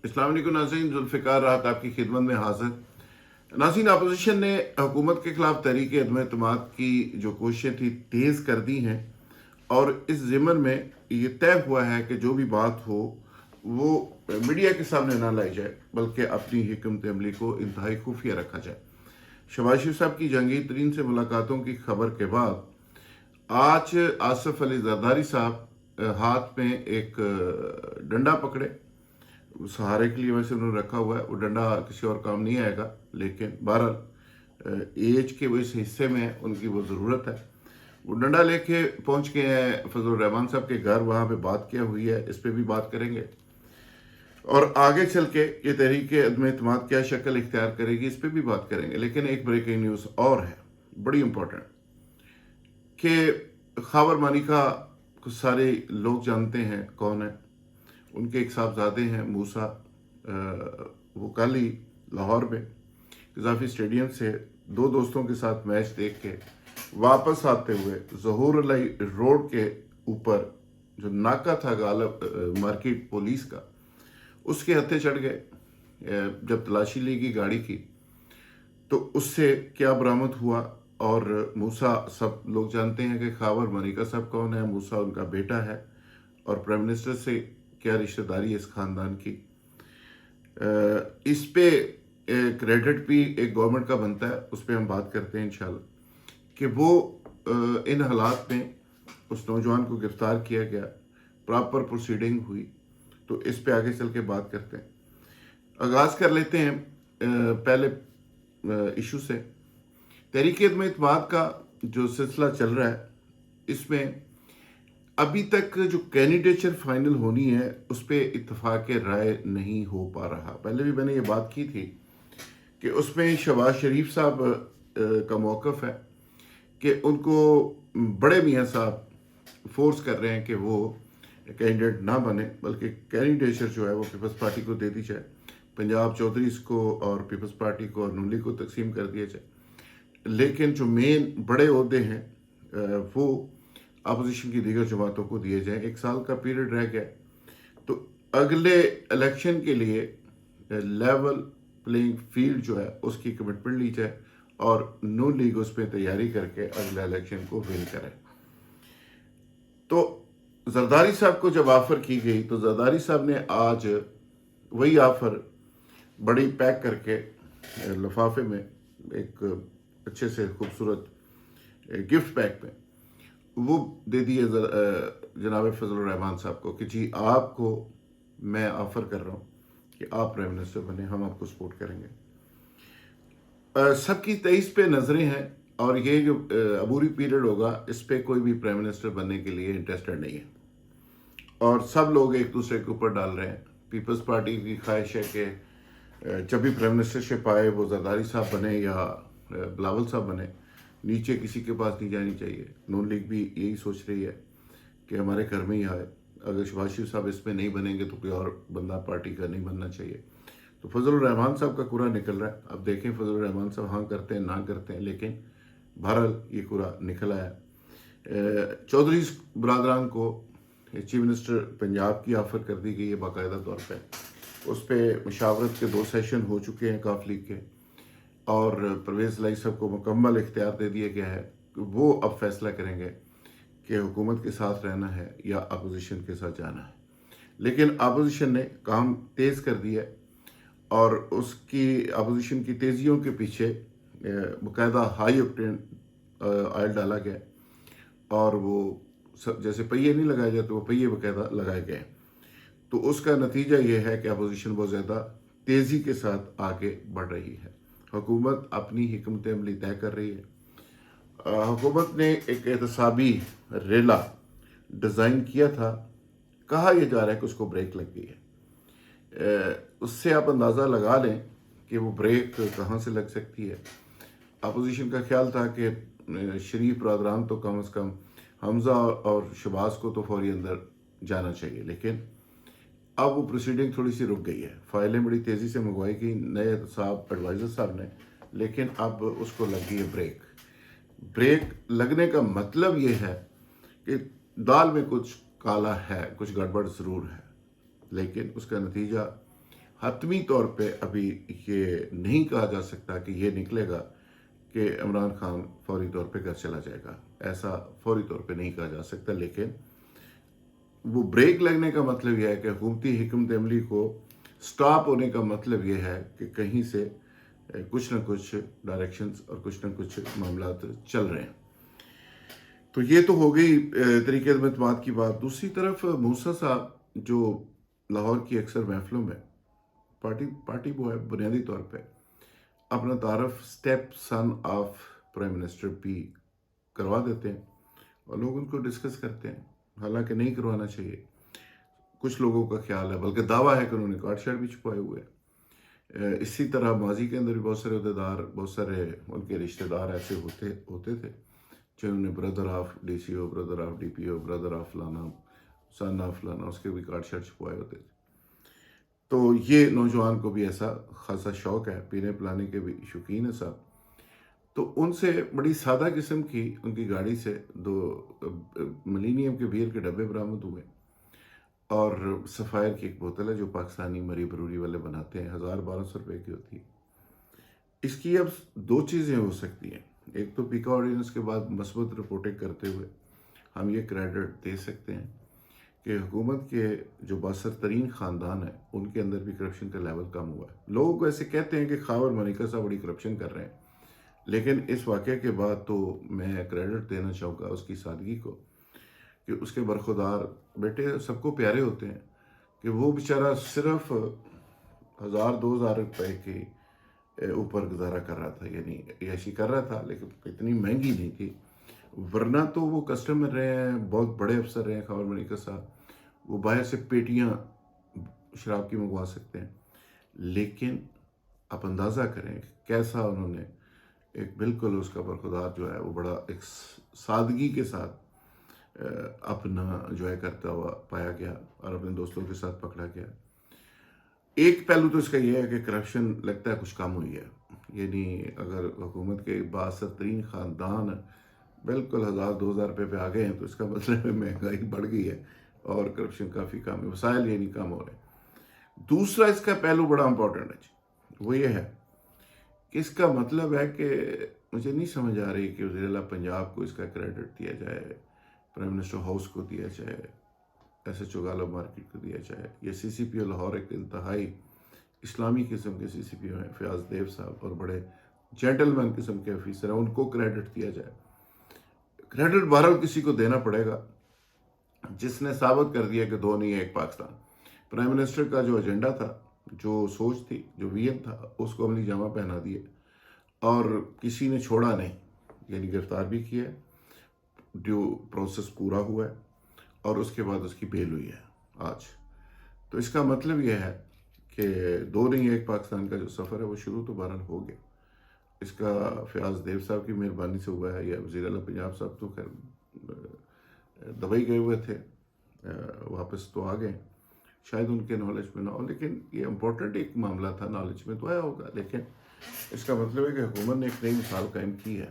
अस्सलाम वालेकुम नाज़रीन, जुल्फ़िकार राहत आपकी खिदमत में हाजिर। नाज़रीन, अपोजिशन ने हुकूमत के खिलाफ तहरीक अदम एतमाद की जो कोशिशें थी तेज़ कर दी हैं और इस ज़िमन में ये तय हुआ है कि जो भी बात हो वो मीडिया के सामने ना लाई जाए, बल्कि अपनी हिकमत अमली को इंतहाई खुफिया रखा जाए। शहबाज शरीफ साहब की जहांगीर तरीन से मुलाकातों की खबर के बाद आज आसिफ अली जरदारी साहब हाथ में एक डंडा पकड़े। सहारे के लिए वैसे उन्होंने रखा हुआ है, वो डंडा किसी और काम नहीं आएगा, लेकिन बहरहाल एज के वो इस हिस्से में उनकी वो ज़रूरत है। वो डंडा लेके पहुंच गए हैं फजल रहमान साहब के घर, वहाँ पे बात क्या हुई है इस पे भी बात करेंगे और आगे चल के ये तहरीक अदम एतमाद क्या शक्ल इख्तियार करेगी इस पे भी बात करेंगे। लेकिन एक ब्रेकिंग न्यूज़ और है बड़ी इंपॉर्टेंट कि खावर मानिका को सारे लोग जानते हैं कौन है। उनके एक साहबजादे हैं मूसा, वो कल ही लाहौर में गज़ाफी स्टेडियम से दो दोस्तों के साथ मैच देख के वापस आते हुए ज़हूर अली रोड के ऊपर जो नाका था गालब मार्केट पुलिस का, उसके हत्थे चढ़ गए। जब तलाशी ली गई गाड़ी की तो उससे क्या बरामद हुआ, और मूसा सब लोग जानते हैं कि खावर मानिका साहब कौन है, मूसा उनका बेटा है और प्राइम मिनिस्टर से क्या रिश्तेदारी है इस खानदान की। इस पे क्रेडिट भी एक गवर्नमेंट का बनता है, उस पर हम बात करते हैं इंशाल्लाह कि वो इन हालात में उस नौजवान को गिरफ्तार किया गया, प्रॉपर प्रोसीडिंग हुई, तो इस पे आगे चल के बात करते हैं। आगाज़ कर लेते हैं पहले इशू से। तहरीक अदम एतमाद का जो सिलसिला चल रहा है, इसमें अभी तक जो कैंडिडेचर फाइनल होनी है उस पर इत्तफाक राय नहीं हो पा रहा। पहले भी मैंने ये बात की थी कि उसमें शहबाज शरीफ साहब का मौक़िफ़ है कि उनको बड़े मियाँ साहब फोर्स कर रहे हैं कि वो कैंडिडेट ना बने, बल्कि कैंडिडेचर जो है वो पीपल्स पार्टी को दे दी जाए, पंजाब चौधरीज़ को और पीपल्स पार्टी को और नून लीग को तकसीम कर दिया जाए। लेकिन जो मेन बड़े ओहदे हैं वो अपोजिशन की दीगर जमातों को दिए जाएँ। 1 साल का पीरियड रह गया, तो अगले इलेक्शन के लिए लेवल प्लेइंग फील्ड जो है उसकी कमिटमेंट ली जाए और नून लीग उस पर तैयारी करके अगले इलेक्शन को विन करे। तो जरदारी साहब को जब ऑफ़र की गई तो जरदारी साहब ने आज वही ऑफ़र बड़ी पैक करके लिफाफे में एक अच्छे से खूबसूरत गिफ्ट पैक में वो दे दिए जनाब फजल रहमान साहब को कि जी आपको मैं ऑफ़र कर रहा हूँ कि आप प्राइम मिनिस्टर बने, हम आपको सपोर्ट करेंगे। सबकी 23 पे नज़रें हैं और ये जो अबूरी पीरियड होगा इस पे कोई भी प्राइम मिनिस्टर बनने के लिए इंटरेस्टेड नहीं है और सब लोग एक दूसरे के ऊपर डाल रहे हैं। पीपल्स पार्टी की ख्वाहिश है कि जब भी प्राइम मिनिस्टरशिप आए वो जरदारी साहब बने या बिलावल साहब बने, नीचे किसी के पास नहीं जानी चाहिए। नून लीग भी यही सोच रही है कि हमारे घर में ही आए, अगर शहबाज शरीफ साहब इसमें नहीं बनेंगे तो कोई और बंदा पार्टी का नहीं बनना चाहिए। तो फजल रहमान साहब का कुरा निकल रहा है। अब देखें फजल रहमान साहब हाँ करते हैं ना करते हैं, लेकिन बहरहाल ये कुरा निकल आया। चौधरी बरदरान को चीफ मिनिस्टर पंजाब की ऑफ़र कर दी गई है बाकायदा तौर पर। उस पर मशावरत के 2 सेशन हो चुके हैं काफ लीग के और परवेज़ लाई साहब को मुकम्मल इख्तियार दे दिया गया है कि वो अब फैसला करेंगे कि हुकूमत के साथ रहना है या अपोजिशन के साथ जाना है। लेकिन अपोजिशन ने काम तेज़ कर दिया और उसकी अपोजिशन की तेज़ियों के पीछे बाकायदा हाई ऑक्टेन ऑयल डाला गया और वो सब जैसे पहिए नहीं लगाए जाते वो पहिए बाकायदा लगाए गए। तो उसका नतीजा ये है कि अपोजिशन बहुत ज़्यादा तेज़ी के साथ आगे बढ़ रही है। हुकूमत अपनी हिकमत अमली तय कर रही है। हुकूमत ने एक एहतसाबी रेला डिज़ाइन किया था, कहा यह जा रहा है कि उसको ब्रेक लग गई है। उससे आप अंदाज़ा लगा लें कि वो ब्रेक कहाँ से लग सकती है। अपोजिशन का ख्याल था कि शरीफ बरदरान तो कम अज़ कम हमज़ा और शहबाज को तो फौरी अंदर जाना चाहिए, लेकिन अब वो प्रोसीडिंग थोड़ी सी रुक गई है। फाइलें बड़ी तेज़ी से मंगवाई गई नए साहब एडवाइज़र साहब ने, लेकिन अब उसको लग गई है ब्रेक। ब्रेक लगने का मतलब ये है कि दाल में कुछ काला है, कुछ गड़बड़ ज़रूर है, लेकिन उसका नतीजा حتمی طور پہ ابھی یہ نہیں کہا جا سکتا کہ یہ نکلے گا کہ عمران خان فوری طور پہ گھر چلا جائے گا، ایسا فوری طور پہ نہیں کہا جا سکتا، لیکن وہ بریک لگنے کا مطلب یہ ہے کہ حکومتی حکمت عملی کو سٹاپ ہونے کا مطلب یہ ہے کہ کہیں سے کچھ نہ کچھ ڈائریکشنز اور کچھ نہ کچھ معاملات چل رہے ہیں۔ تو یہ تو ہو گئی طریقہ اعتماد کی بات۔ دوسری طرف موسیٰ صاحب جو لاہور کی اکثر محفلوں میں پارٹی وہ ہے، بنیادی طور پہ اپنا تعارف step son of prime minister بھی کروا دیتے ہیں اور لوگ ان کو ڈسکس کرتے ہیں، حالانکہ نہیں کروانا چاہیے۔ کچھ لوگوں کا خیال ہے، بلکہ دعویٰ ہے کہ انہوں نے کارڈ شارٹ بھی چھپائے ہوئے ہیں۔ اسی طرح ماضی کے اندر بھی بہت سارے عہدیدار، بہت سارے ان کے رشتہ دار ایسے ہوتے تھے جنہوں نے brother of D C O, brother of D P O, brother of فلانا، سن آف فلانا، اس کے بھی کارڈ شارٹ چھپائے ہوتے تھے۔ تو یہ نوجوان کو بھی ایسا خاصا شوق ہے، پینے پلانے کے بھی شوقین ہے صاحب۔ تو ان سے بڑی سادہ قسم کی ان کی گاڑی سے 2 ملینیم کے بیئر کے ڈبے برآمد ہوئے اور سفائر کی ایک بوتل ہے جو پاکستانی مری بروری والے بناتے ہیں، 1200 روپے کی ہوتی ہے۔ اس کی اب 2 چیزیں ہو سکتی ہیں۔ ایک تو پیکا آرڈیننس کے بعد مثبت رپورٹنگ کرتے ہوئے ہم یہ کریڈٹ دے سکتے ہیں کہ حکومت کے جو باثر ترین خاندان ہیں ان کے اندر بھی کرپشن کا لیول کم ہوا ہے۔ لوگ ایسے کہتے ہیں کہ خاور منیکا صاحب بڑی کرپشن کر رہے ہیں، لیکن اس واقعے کے بعد تو میں کریڈٹ دینا چاہوں گا اس کی سادگی کو کہ اس کے برخودار بیٹے سب کو پیارے ہوتے ہیں کہ وہ بیچارہ صرف 1000-2000 روپے کے اوپر گزارا کر رہا تھا، یعنی عیاشی کر رہا تھا، لیکن اتنی مہنگی نہیں تھی۔ ورنہ تو وہ کسٹمر رہے ہیں، بہت بڑے افسر رہے ہیں خاور منیکا صاحب، وہ باہر سے پیٹیاں شراب کی منگوا سکتے ہیں۔ لیکن آپ اندازہ کریں کہ کیسا انہوں نے ایک بالکل اس کا برخودار جو ہے وہ بڑا ایک سادگی کے ساتھ اپنا جو ہے کرتا ہوا پایا گیا اور اپنے دوستوں کے ساتھ پکڑا گیا۔ ایک پہلو تو اس کا یہ ہے کہ کرپشن لگتا ہے کچھ کم ہوئی ہے، یعنی اگر حکومت کے باثر ترین خاندان بالکل 1000-2000 روپے پہ آ گئے ہیں تو اس کا مطلب ہے مہنگائی بڑھ گئی ہے اور کرپشن کافی کم ہے، وسائل یعنی کم ہو رہے ہیں۔ دوسرا اس کا پہلو بڑا امپورٹنٹ ہے، وہ یہ ہے کہ اس کا مطلب ہے کہ مجھے نہیں سمجھ آ رہی کہ وزیر اعلیٰ پنجاب کو اس کا کریڈٹ دیا جائے، پرائم منسٹر ہاؤس کو دیا جائے، ایس ایچ او غالب مارکیٹ کو دیا جائے۔ یہ سی سی پی او لاہور ایک انتہائی اسلامی قسم کے سی سی پی او ہیں، فیاض دیو صاحب، اور بڑے جینٹل مین قسم کے آفیسر ہیں، ان کو کریڈٹ دیا جائے۔ کریڈٹ بہرحال کسی کو دینا پڑے گا جس نے ثابت کر دیا کہ 2 نہیں ہے 1 پاکستان۔ پرائم منسٹر کا جو ایجنڈا تھا، جو سوچ تھی، جو ویژن تھا، اس کو عملی جامہ پہنا دیے اور کسی نے چھوڑا نہیں، یعنی گرفتار بھی کیا ہے، ڈیو پروسیس پورا ہوا ہے اور اس کے بعد اس کی بیل ہوئی ہے آج۔ تو اس کا مطلب یہ ہے کہ 2 نہیں 1 پاکستان کا جو سفر ہے وہ شروع تو بہرحال ہو گیا۔ اس کا فیاض دیو صاحب کی مہربانی سے ہوا ہے، یا وزیر اعلیٰ پنجاب صاحب تو خیر دبئی گئے ہوئے تھے، واپس تو آ گئے، شاید ان کے نالج میں نہ ہو، لیکن یہ امپورٹنٹ ایک معاملہ تھا، نالج میں تو آیا ہوگا۔ لیکن اس کا مطلب ہے کہ حکومت نے ایک نئی مثال قائم کی ہے۔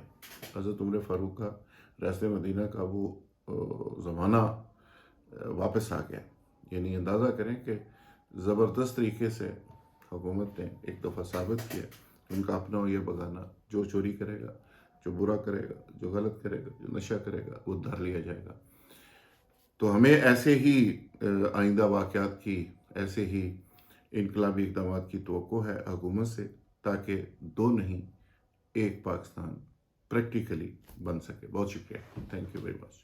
حضرت عمر فاروق کا، ریاست مدینہ کا وہ زمانہ واپس آ گیا۔ یعنی اندازہ کریں کہ زبردست طریقے سے حکومت نے ایک دفعہ ثابت کیا ان کا اپنا ہو یا بگانا، جو چوری کرے گا، جو برا کرے گا، جو غلط کرے گا، جو نشہ کرے گا، وہ دھر لیا جائے گا۔ تو ہمیں ایسے ہی آئندہ واقعات کی، ایسے ہی انقلابی اقدامات کی توقع ہے حکومت سے، تاکہ 2 نہیں 1 پاکستان پریکٹیکلی بن سکے۔ بہت شکریہ، تھینک یو ویری مچ۔